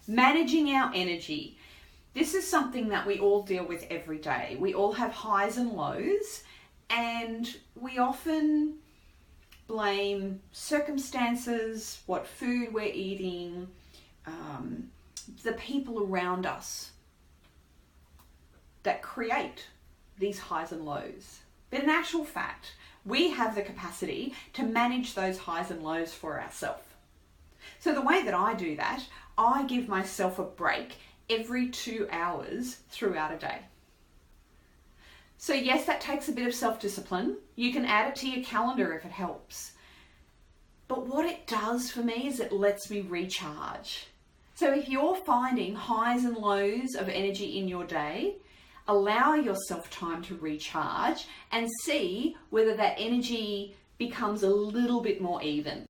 Managing our energy. This is something that we all deal with every day. We all have highs and lows, and we often blame circumstances, what food we're eating, the people around us that create these highs and lows. But in actual fact, we have the capacity to manage those highs and lows for ourselves. So the way that I do that, I give myself a break every 2 hours throughout a day. So yes, that takes a bit of self-discipline. You can add it to your calendar if it helps. But what it does for me is it lets me recharge. So if you're finding highs and lows of energy in your day, allow yourself time to recharge and see whether that energy becomes a little bit more even.